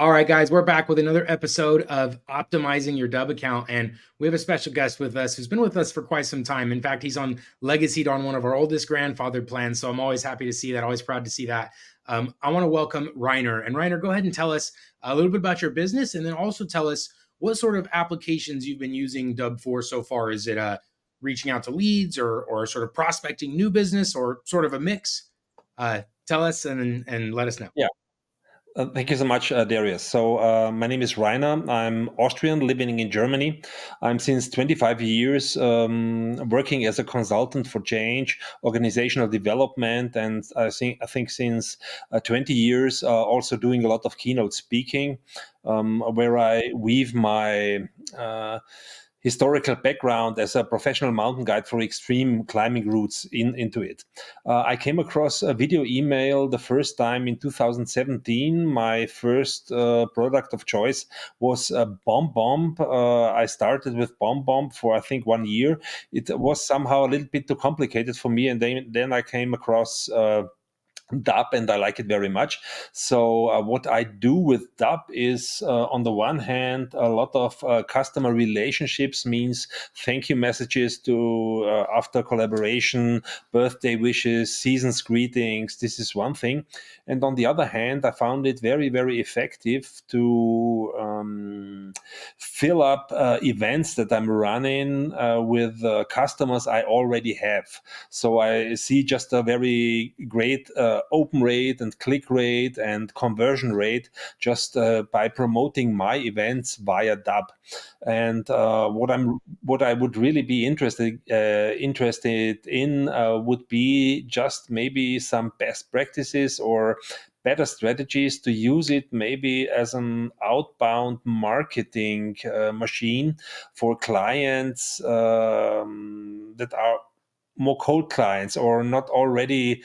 All right, guys, we're back with another episode of Optimizing Your Dubb Account. And we have a special guest with us who's been with us for quite some time. In fact, he's on legacied on one of our oldest grandfathered plans. So I'm always happy to see that, always proud to see that. I want to welcome Reiner. And Reiner, go ahead and tell us a little bit about your business and then also tell us what sort of applications you've been using Dubb for so far. Is it reaching out to leads or sort of prospecting new business or sort of a mix? Tell us and let us know. Yeah. Thank you so much, Darius. So my name is Reiner. I'm Austrian, living in Germany. I'm since 25 years working as a consultant for change, organizational development, and I think since 20 years also doing a lot of keynote speaking, where I weave my historical background as a professional mountain guide for extreme climbing routes into it. I came across a video email the first time in 2017. My first product of choice was Bomb Bomb. I started with Bomb Bomb for I think 1 year. It was somehow a little bit too complicated for me, and then I came across Dubb, and I like it very much. So what I do with Dubb is, on the one hand, a lot of customer relationships, means thank you messages to after collaboration, birthday wishes, season's greetings. This is one thing. And on the other hand, I found it very, very effective to fill up events that I'm running with customers I already have. So I see just a very great open rate and click rate and conversion rate just by promoting my events via Dubb. And what I would really be interested in would be just maybe some best practices or better strategies to use it maybe as an outbound marketing machine for clients that are more cold clients or not already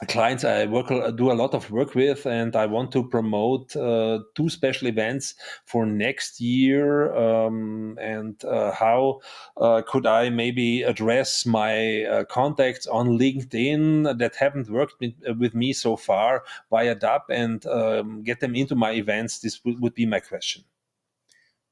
clients I do a lot of work with, and I want to promote two special events for next year. And how could I maybe address my contacts on LinkedIn that haven't worked with me so far via Dubb and get them into my events? This would be my question.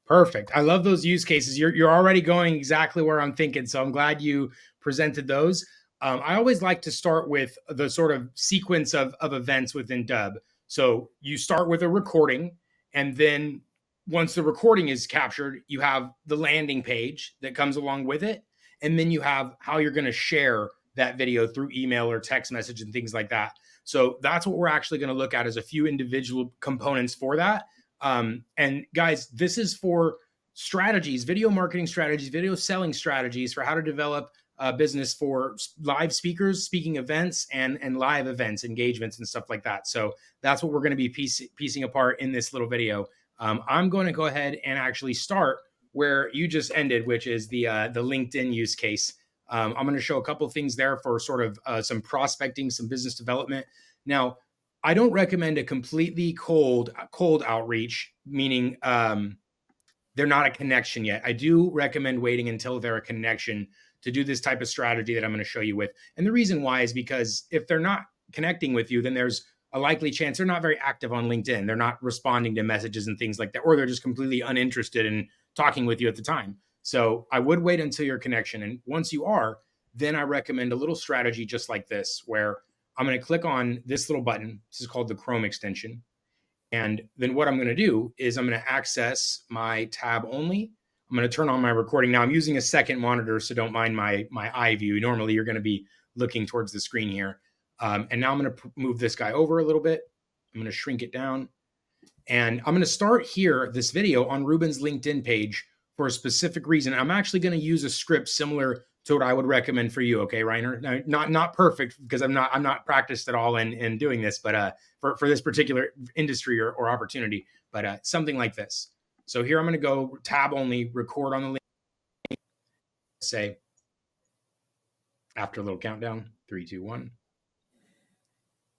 Perfect. I love those use cases. You're already going exactly where I'm thinking. So I'm glad you presented those. I always like to start with the sort of sequence of events within Dubb. So you start with a recording, and then once the recording is captured, you have the landing page that comes along with it, and then you have how you're going to share that video through email or text message and things like that. So that's what we're actually going to look at as a few individual components for that. And guys, this is for strategies, video marketing strategies, video selling strategies for how to develop a business for live speakers, speaking events, and live events, engagements, and stuff like that. So that's what we're going to be piecing apart in this little video. I'm going to go ahead and actually start where you just ended, which is the LinkedIn use case. I'm going to show a couple of things there for sort of some prospecting, some business development. Now, I don't recommend a completely cold outreach, meaning they're not a connection yet. I do recommend waiting until they're a connection to do this type of strategy that I'm going to show you with. And the reason why is because if they're not connecting with you, then there's a likely chance they're not very active on LinkedIn. They're not responding to messages and things like that, or they're just completely uninterested in talking with you at the time. So I would wait until your connection. And once you are, then I recommend a little strategy just like this, where I'm going to click on this little button. This is called the Chrome extension. And then what I'm going to do is I'm going to access my tab only. I'm going to turn on my recording. Now I'm using a second monitor, so don't mind my eye view. Normally you're going to be looking towards the screen here. And now I'm going to move this guy over a little bit. I'm going to shrink it down. And I'm going to start here, this video on Ruben's LinkedIn page for a specific reason. I'm actually going to use a script similar to what I would recommend for you. Okay, Reiner? Now, not perfect because I'm not practiced at all in doing this, but for this particular industry or opportunity, but something like this. So here I'm going to go tab only, record on the link. Say after a little countdown, 3, 2, 1.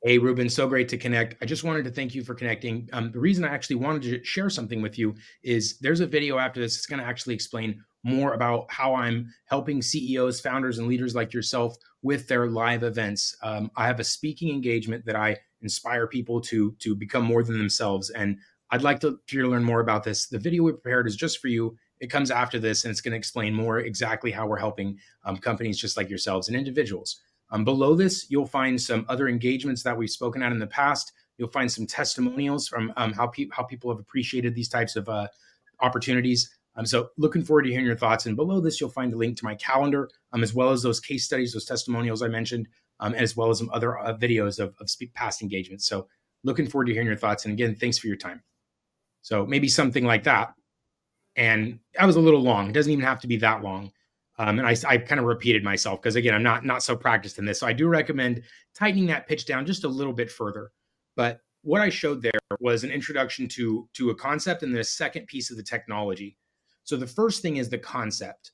Hey, Ruben, so great to connect. I just wanted to thank you for connecting. The reason I actually wanted to share something with you is there's a video after this. It's going to actually explain more about how I'm helping CEOs, founders, and leaders like yourself with their live events. I have a speaking engagement that I inspire people to become more than themselves. And I'd like for you to learn more about this. The video we prepared is just for you. It comes after this, and it's going to explain more exactly how we're helping companies just like yourselves and individuals. Below this, you'll find some other engagements that we've spoken at in the past. You'll find some testimonials from how people have appreciated these types of opportunities. So looking forward to hearing your thoughts. And below this, you'll find a link to my calendar, as well as those case studies, those testimonials I mentioned, as well as some other videos of past engagements. So looking forward to hearing your thoughts. And again, thanks for your time. So maybe something like that. And that was a little long. It doesn't even have to be that long. And I kind of repeated myself because, again, I'm not so practiced in this. So I do recommend tightening that pitch down just a little bit further. But what I showed there was an introduction to a concept and then a second piece of the technology. So the first thing is the concept.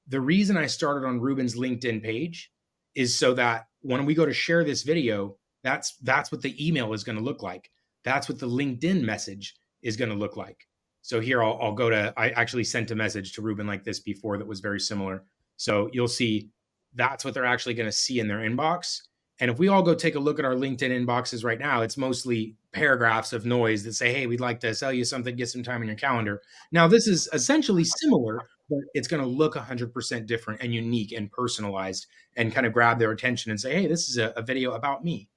The reason I started on Ruben's LinkedIn page is so that when we go to share this video, that's what the email is going to look like. That's what the LinkedIn message is going to look like. So here I'll go to, I actually sent a message to Ruben like this before that was very similar. So you'll see that's what they're actually going to see in their inbox. And if we all go take a look at our LinkedIn inboxes right now, it's mostly paragraphs of noise that say, hey, we'd like to sell you something, get some time in your calendar. Now, this is essentially similar, but it's going to look 100% different and unique and personalized and kind of grab their attention and say, hey, this is a video about me.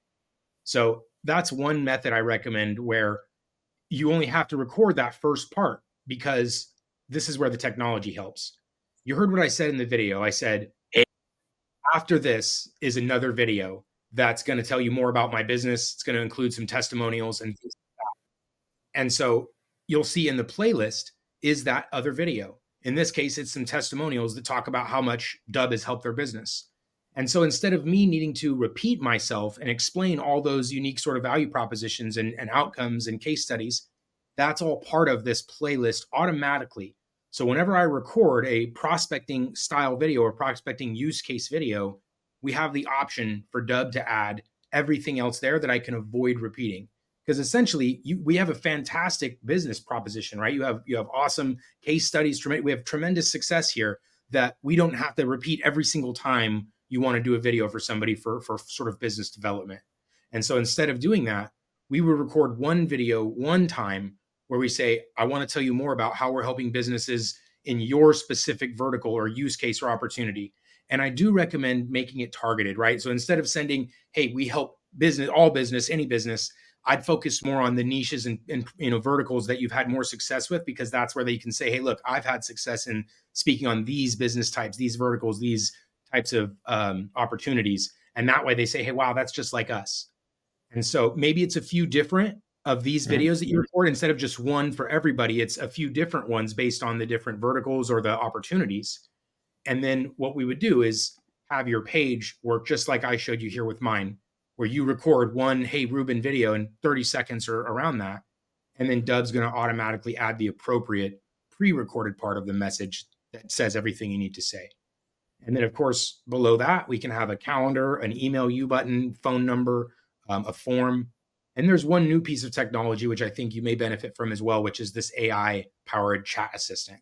So that's one method I recommend where you only have to record that first part because this is where the technology helps. You heard what I said in the video. I said, after this is another video that's going to tell you more about my business. It's going to include some testimonials and things like that. And so you'll see in the playlist is that other video. In this case, it's some testimonials that talk about how much Dubb has helped their business. And so instead of me needing to repeat myself and explain all those unique sort of value propositions and outcomes and case studies, that's all part of this playlist automatically. So whenever I record a prospecting style video or prospecting use case video, we have the option for Dubb to add everything else there that I can avoid repeating. Because essentially, we have a fantastic business proposition, right? You have awesome case studies. We have tremendous success here that we don't have to repeat every single time you want to do a video for somebody for sort of business development. And so instead of doing that, we would record one video one time where we say, I want to tell you more about how we're helping businesses in your specific vertical or use case or opportunity. And I do recommend making it targeted, right? So instead of sending, hey, we help business, all business, any business, I'd focus more on the niches and verticals that you've had more success with, because that's where they can say, hey, look, I've had success in speaking on these business types, these verticals, these types of opportunities. And that way they say, hey, wow, that's just like us. And so maybe it's a few different of these videos that you record instead of just one for everybody. It's a few different ones based on the different verticals or the opportunities. And then what we would do is have your page work just like I showed you here with mine, where you record one, hey, Ruben video in 30 seconds or around that. And then Dubb's going to automatically add the appropriate pre-recorded part of the message that says everything you need to say. And then, of course, below that, we can have a calendar, an email you button, phone number, a form. And there's one new piece of technology, which I think you may benefit from as well, which is this AI-powered chat assistant,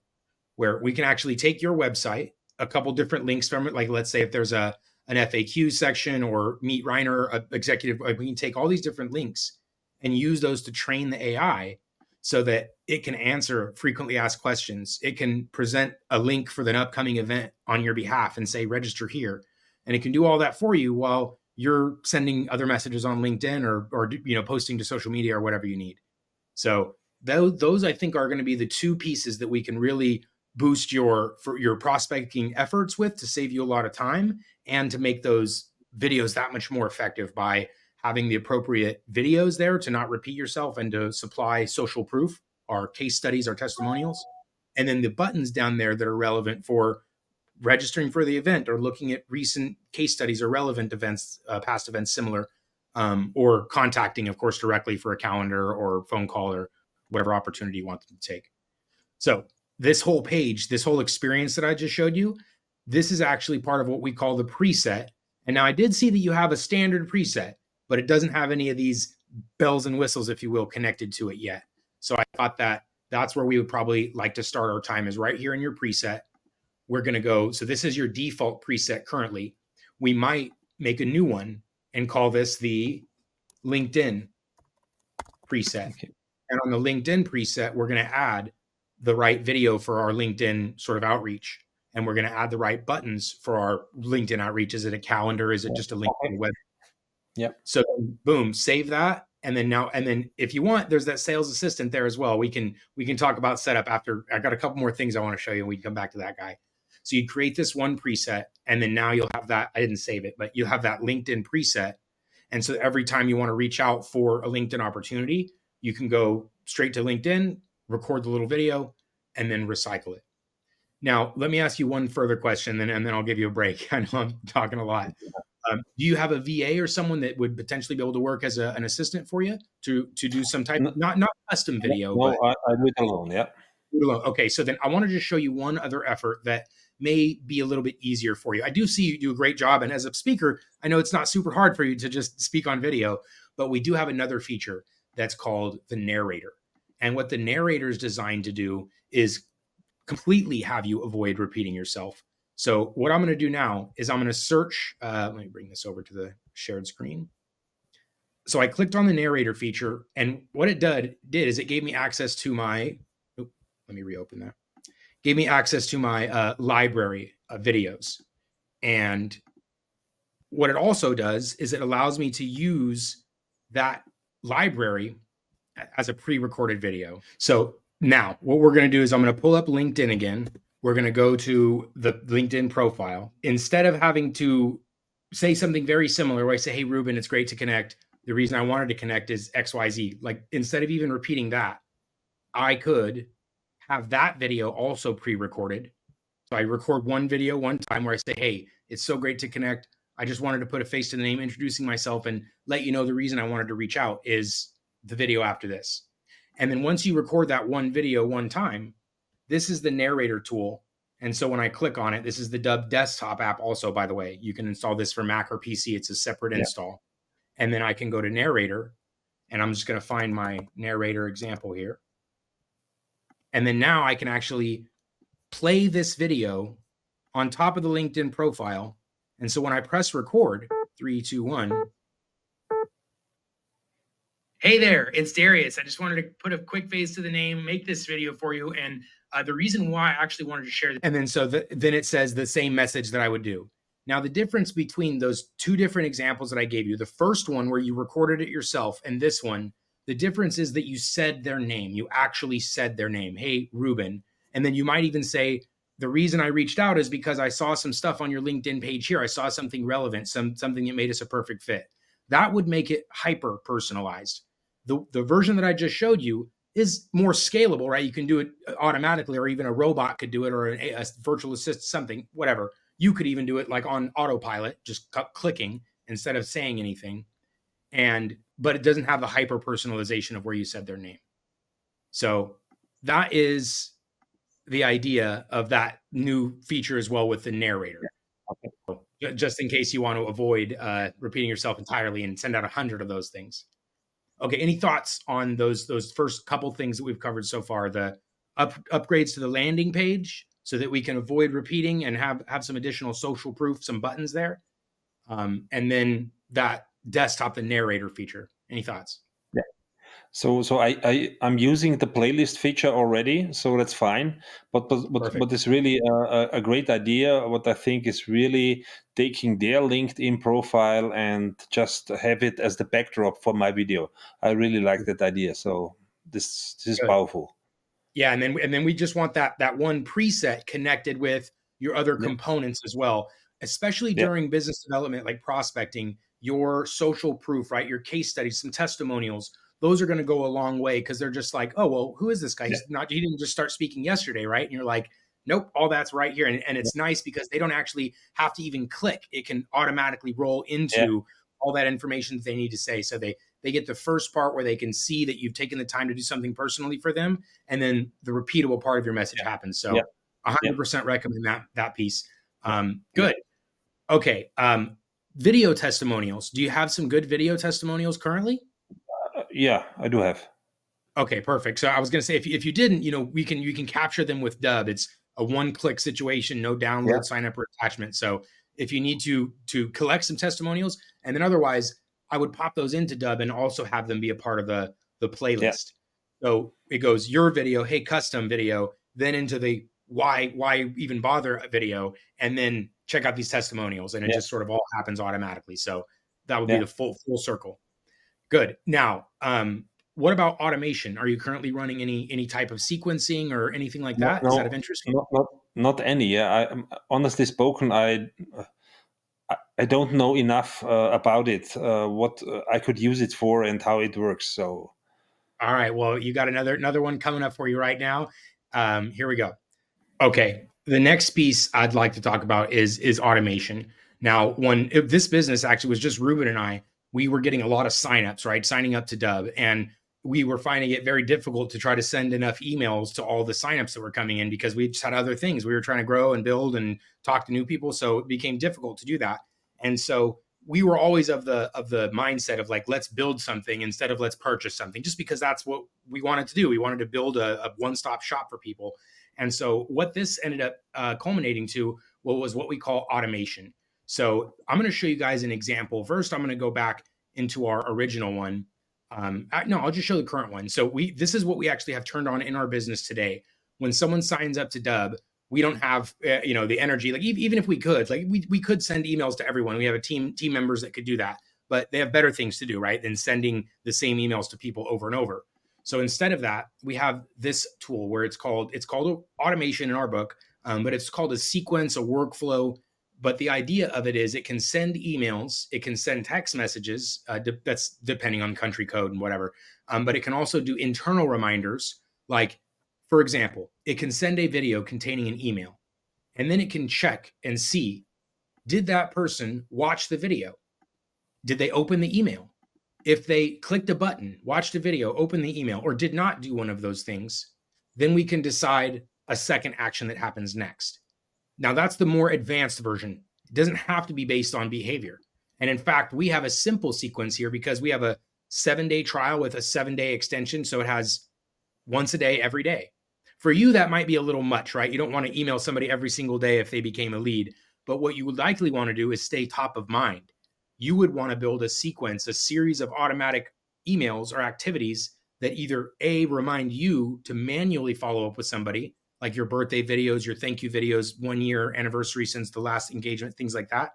where we can actually take your website, a couple different links from it. Like, let's say if there's an FAQ section or meet Reiner, executive, we can take all these different links and use those to train the AI so that it can answer frequently asked questions. It can present a link for an upcoming event on your behalf and say, register here. And it can do all that for you while you're sending other messages on LinkedIn or posting to social media or whatever you need. So those I think are going to be the two pieces that we can really boost your prospecting efforts with, to save you a lot of time and to make those videos that much more effective by having the appropriate videos there to not repeat yourself and to supply social proof, our case studies, our testimonials, and then the buttons down there that are relevant for registering for the event or looking at recent case studies or relevant events, past events similar, or contacting, of course, directly for a calendar or phone call or whatever opportunity you want them to take. So this whole page, this whole experience that I just showed you, this is actually part of what we call the preset. And now I did see that you have a standard preset, but it doesn't have any of these bells and whistles, if you will, connected to it yet. So I thought that that's where we would probably like to start our time, is right here in your preset. We're going to go, so this is your default preset currently. We might make a new one and call this the LinkedIn preset. Okay. And on the LinkedIn preset, we're going to add the right video for our LinkedIn sort of outreach. And we're going to add the right buttons for our LinkedIn outreach. Is it a calendar? Is it just a link to Okay. the web? Yeah. So boom, save that. And then if you want, there's that sales assistant there as well. We can talk about setup after. I got a couple more things I want to show you, and we can come back to that guy. So you create this one preset, and then now you'll have that. I didn't save it, but you'll have that LinkedIn preset. And so every time you want to reach out for a LinkedIn opportunity, you can go straight to LinkedIn, record the little video, and then recycle it. Now, let me ask you one further question, and then I'll give you a break. I know I'm talking a lot. Do you have a VA or someone that would potentially be able to work as an assistant for you to do some type, No, not custom video, no, but I do it alone. Yeah. okay? So then I want to just show you one other effort that may be a little bit easier for you. I do see you do a great job, and as a speaker, I know it's not super hard for you to just speak on video, but we do have another feature that's called the narrator. And what the narrator is designed to do is completely have you avoid repeating yourself. So what I'm going to do now is I'm going to search. Let me bring this over to the shared screen. So I clicked on the narrator feature, and what it did is it gave me access to my. Let me reopen that. Gave me access to my library of videos, and what it also does is it allows me to use that library as a pre-recorded video. So now what we're going to do is I'm going to pull up LinkedIn again. We're going to go to the LinkedIn profile. Instead of having to say something very similar where I say, hey, Ruben, it's great to connect. The reason I wanted to connect is XYZ. Like instead of even repeating that, I could have that video also pre-recorded. So I record one video one time where I say, hey, it's so great to connect. I just wanted to put a face to the name, introducing myself and let you know the reason I wanted to reach out is the video after this. And then once you record that one video one time, this is the narrator tool. And so when I click on it, this is the Dubb desktop app also, by the way. You can install this for Mac or PC. It's a separate Yeah. install. And then I can go to narrator, and I'm just going to find my narrator example here. And then now I can actually play this video on top of the LinkedIn profile. And so when I press record, 3, 2, 1. Hey there, it's Darius. I just wanted to put a quick face to the name, make this video for you. And the reason why I actually wanted to share this. And then then it says the same message that I would do. Now, the difference between those two different examples that I gave you, the first one where you recorded it yourself and this one, the difference is that you said their name. You actually said their name. Hey, Ruben. And then you might even say, the reason I reached out is because I saw some stuff on your LinkedIn page here. I saw something relevant, something that made us a perfect fit. That would make it hyper personalized. The version that I just showed you is more scalable, right? You can do it automatically, or even a robot could do it, or a virtual assistant, something, whatever. You could even do it like on autopilot, just clicking instead of saying anything. But it doesn't have the hyper personalization of where you said their name. So that is the idea of that new feature as well with the narrator. Okay. So, just in case you want to avoid repeating yourself entirely and send out 100 of those things. Okay, any thoughts on those first couple things that we've covered so far? The upgrades to the landing page so that we can avoid repeating and have some additional social proof, some buttons there, and then that desktop, the narrator feature. Any thoughts? Yeah. So I'm using the playlist feature already, so that's fine. But it's really a great idea. What I think is really taking their LinkedIn profile and just have it as the backdrop for my video. I really like that idea. So this is powerful. Yeah, and then we just want that one preset connected with your other components as well, especially during business development, like prospecting, your social proof, right? Your case studies, some testimonials. Those are going to go a long way because they're just like, oh, well, who is this guy? He didn't just start speaking yesterday, right? And you're like, nope, all that's right here. And it's nice because they don't actually have to even click. It can automatically roll into all that information that they need to say. So they get the first part where they can see that you've taken the time to do something personally for them. And then the repeatable part of your message happens. So 100% recommend that piece. Good. Okay. Video testimonials. Do you have some good video testimonials currently? Yeah, I do have. Okay, perfect. So I was going to say, if you didn't, you can capture them with Dubb. It's a one-click situation, no download, sign up, or attachment. So if you need to collect some testimonials, and then otherwise, I would pop those into Dubb and also have them be a part of the Yeah. playlist. So it goes your video, hey, custom video, then into the why even bother video, and then check out these testimonials, and it Yeah. just sort of all happens automatically. So that would be Yeah. the full circle. Good. Now, what about automation? Are you currently running any type of sequencing or anything like No, that? Is that of no, interest to you? not any. Yeah, honestly spoken, I don't know enough about it. What I could use it for and how it works. So All right. Well, you got another one coming up for you right now. Here we go. Okay. The next piece I'd like to talk about is automation. Now, when if this business actually was just Ruben and I, we were getting a lot of signups, right? Signing up to Dubb, and we were finding it very difficult to try to send enough emails to all the signups that were coming in because we just had other things. We were trying to grow and build and talk to new people, so it became difficult to do that. And so we were always of the mindset of like, let's build something instead of let's purchase something, just because that's what we wanted to do. We wanted to build a one-stop shop for people. And so what this ended up culminating to was what we call automation. So I'm going to show you guys an example. First, I'm going to go back into our original one. No, I'll just show the current one. So this is what we actually have turned on in our business today. When someone signs up to Dubb, we don't have the energy. Like even if we could, like we could send emails to everyone. We have a team members that could do that, but they have better things to do, right, than sending the same emails to people over and over. So instead of that, we have this tool where it's called automation in our book, but it's called a sequence, a workflow. But the idea of it is it can send emails, it can send text messages. That's depending on country code and whatever. But it can also do internal reminders. Like, for example, it can send a video containing an email, and then it can check and see, did that person watch the video? Did they open the email? If they clicked a button, watched a video, opened the email, or did not do one of those things, then we can decide a second action that happens next. Now, that's the more advanced version. It doesn't have to be based on behavior. And in fact, we have a simple sequence here because we have a 7-day trial with a 7-day extension. So it has once a day, every day. For you, that might be a little much, right? You don't want to email somebody every single day if they became a lead. But what you would likely want to do is stay top of mind. You would want to build a sequence, a series of automatic emails or activities that either A, remind you to manually follow up with somebody, like your birthday videos, your thank you videos, 1 year anniversary since the last engagement, things like that.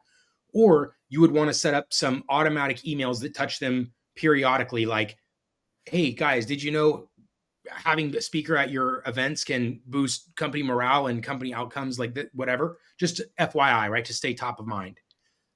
Or you would want to set up some automatic emails that touch them periodically, like, hey guys, did you know having the speaker at your events can boost company morale and company outcomes, like that, whatever, just FYI, right? To stay top of mind.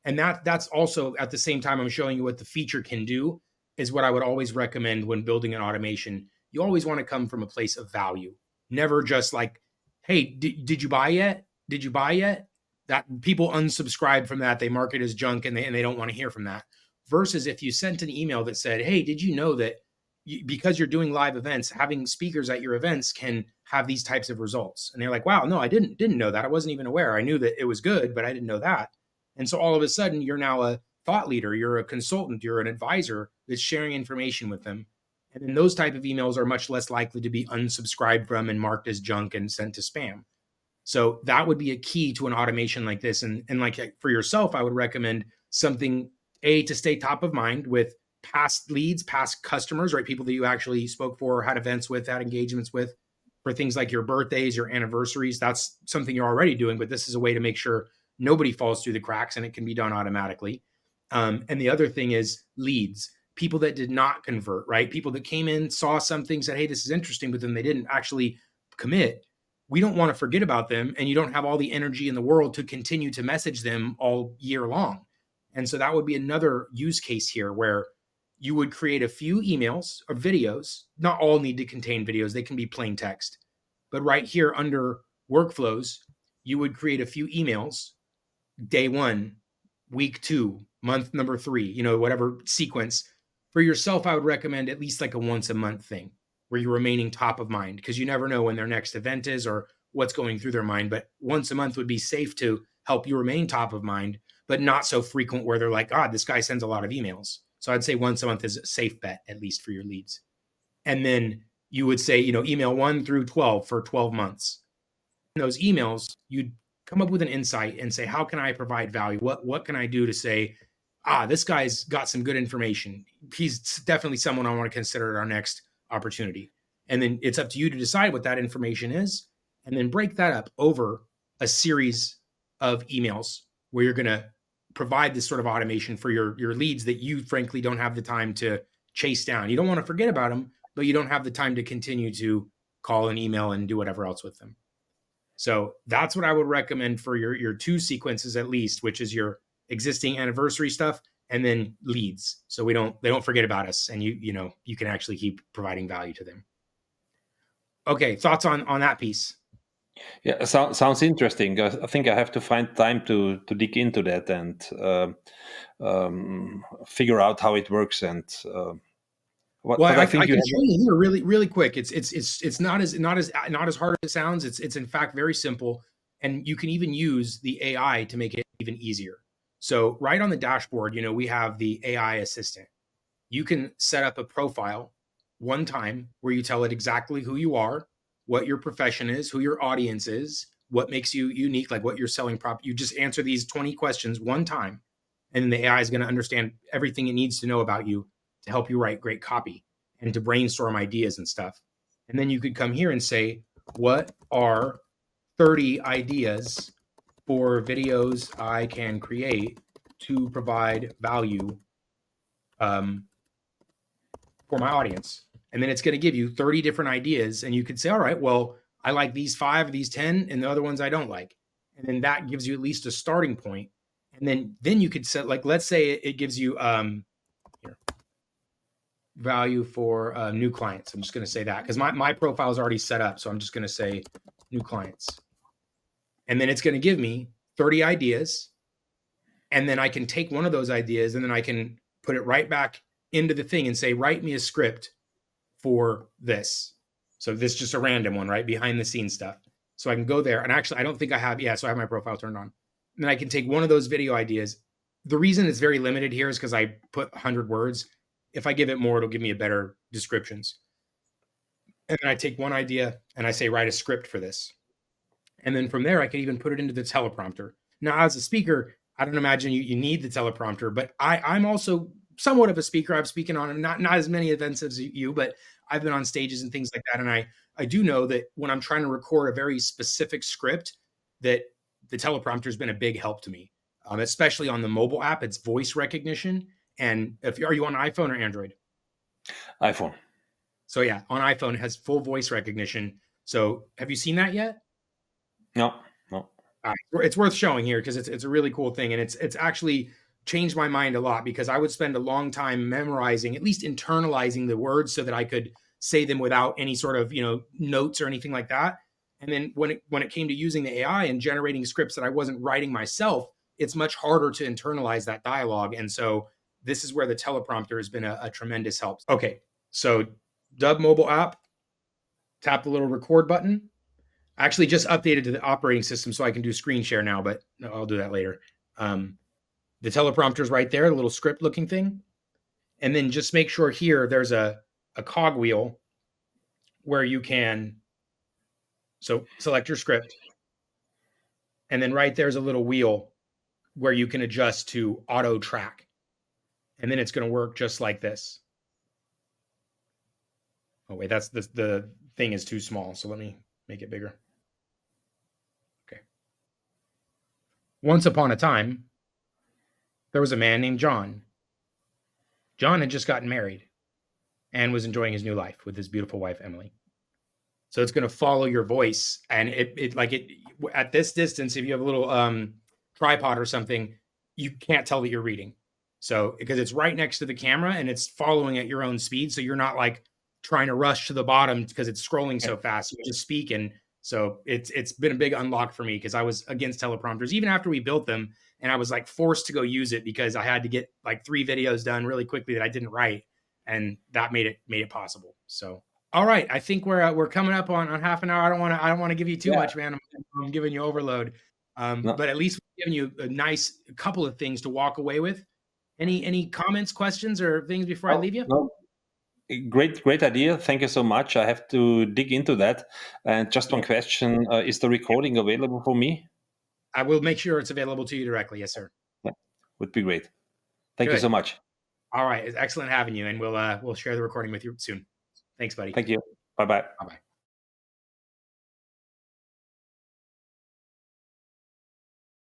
And that's also at the same time I'm showing you what the feature can do is what I would always recommend when building an automation. You always want to come from a place of value, never just like, hey, did you buy yet? Did you buy yet? That people unsubscribe from that. They mark it as junk and they don't want to hear from that. Versus if you sent an email that said, hey, did you know that because you're doing live events, having speakers at your events can have these types of results? And they're like, wow, no, I didn't know that. I wasn't even aware. I knew that it was good, but I didn't know that. And so all of a sudden, you're now a thought leader, you're a consultant, you're an advisor that's sharing information with them. And then those type of emails are much less likely to be unsubscribed from and marked as junk and sent to spam. So that would be a key to an automation like this. And like for yourself, I would recommend something to stay top of mind with past leads, past customers, right? People that you actually spoke for, had events with, had engagements with, for things like your birthdays, your anniversaries. That's something you're already doing, but this is a way to make sure nobody falls through the cracks and it can be done automatically. And the other thing is leads, people that did not convert, right? People that came in, saw something, said, hey, this is interesting, but then they didn't actually commit. We don't want to forget about them, and you don't have all the energy in the world to continue to message them all year long. And so that would be another use case here where you would create a few emails or videos. Not all need to contain videos, they can be plain text. But right here under workflows, you would create a few emails day 1, week 2, month number 3, whatever sequence. For yourself, I would recommend at least like a once a month thing where you're remaining top of mind, because you never know when their next event is or what's going through their mind. But once a month would be safe to help you remain top of mind, but not so frequent where they're like, this guy sends a lot of emails. So I'd say once a month is a safe bet, at least for your leads. And then you would say, email 1 through 12 for 12 months. In those emails, you'd come up with an insight and say, how can I provide value? What can I do to say, this guy's got some good information. He's definitely someone I want to consider at our next opportunity. And then it's up to you to decide what that information is, and then break that up over a series of emails where you're going to provide this sort of automation for your leads that you frankly don't have the time to chase down. You don't want to forget about them, but you don't have the time to continue to call and email and do whatever else with them. So that's what I would recommend for your two sequences at least, which is your existing anniversary stuff and then leads. So they don't forget about us, and you can actually keep providing value to them. Okay, thoughts on that piece? Yeah, sounds interesting. I think I have to find time to dig into that and figure out how it works. And Well, but I I think you can have. show you here really quick. It's not as hard as it sounds. It's in fact very simple, and you can even use the AI to make it even easier. So right on the dashboard, we have the AI assistant. You can set up a profile one time where you tell it exactly who you are, what your profession is, who your audience is, what makes you unique, like what you're selling prop. You just answer these 20 questions one time, and then the AI is going to understand everything it needs to know about you to help you write great copy and to brainstorm ideas and stuff. And then you could come here and say, what are 30 ideas for videos I can create to provide value for my audience? And then it's going to give you 30 different ideas. And you could say, all right, well, I like these 5, these 10, and the other ones I don't like. And then that gives you at least a starting point. And then you could set, like, let's say it gives you here, value for new clients. I'm just going to say that because my profile is already set up. So I'm just going to say new clients. And then it's going to give me 30 ideas. And then I can take one of those ideas and then I can put it right back into the thing and say, write me a script for this. So this is just a random one, right? Behind the scenes stuff. So I can go there. And actually, I don't think I have, so I have my profile turned on. And then I can take one of those video ideas. The reason it's very limited here is because I put 100 words. If I give it more, it'll give me a better descriptions. And then I take one idea and I say, write a script for this. And then from there, I can even put it into the teleprompter. Now, as a speaker, I don't imagine you need the teleprompter, but I'm also somewhat of a speaker. I've spoken on not as many events as you, but I've been on stages and things like that. And I do know that when I'm trying to record a very specific script, that the teleprompter has been a big help to me, especially on the mobile app. It's voice recognition. And are you on iPhone or Android? iPhone. So yeah, on iPhone it has full voice recognition. So have you seen that yet? No. It's worth showing here because it's a really cool thing, and it's actually changed my mind a lot because I would spend a long time memorizing, at least internalizing the words so that I could say them without any sort of notes or anything like that. And then when it came to using the AI and generating scripts that I wasn't writing myself, it's much harder to internalize that dialogue. And so this is where the teleprompter has been a tremendous help. Okay, so Dubb mobile app, tap the little record button. I actually just updated to the operating system so I can do screen share now, but I'll do that later. The teleprompter is right there, the little script looking thing. And then just make sure here there's a cog wheel where you can, so select your script. And then right there's a little wheel where you can adjust to auto track. And then it's going to work just like this. Oh, wait, that's the thing is too small. So let me make it bigger. Okay. Once upon a time, there was a man named John. John had just gotten married and was enjoying his new life with his beautiful wife, Emily. So it's going to follow your voice. And it at this distance, if you have a little tripod or something, you can't tell that you're reading. So because it's right next to the camera and it's following at your own speed. So you're not like trying to rush to the bottom because it's scrolling so fast. You just speak. And so it's been a big unlock for me because I was against teleprompters even after we built them. And I was like forced to go use it because I had to get like 3 videos done really quickly that I didn't write. And that made it possible. So, all right. I think we're coming up on half an hour. I don't want to give you too much, man. I'm giving you overload. No. But at least we're giving you a nice couple of things to walk away with. Any comments, questions, or things before I leave you? No. Great idea. Thank you so much. I have to dig into that. And just one question: is the recording available for me? I will make sure it's available to you directly. Yes, sir. Yeah, would be great. Thank you Good. so much. All right. It's excellent having you, and we'll share the recording with you soon. Thanks, buddy. Thank you. Bye bye. Bye bye.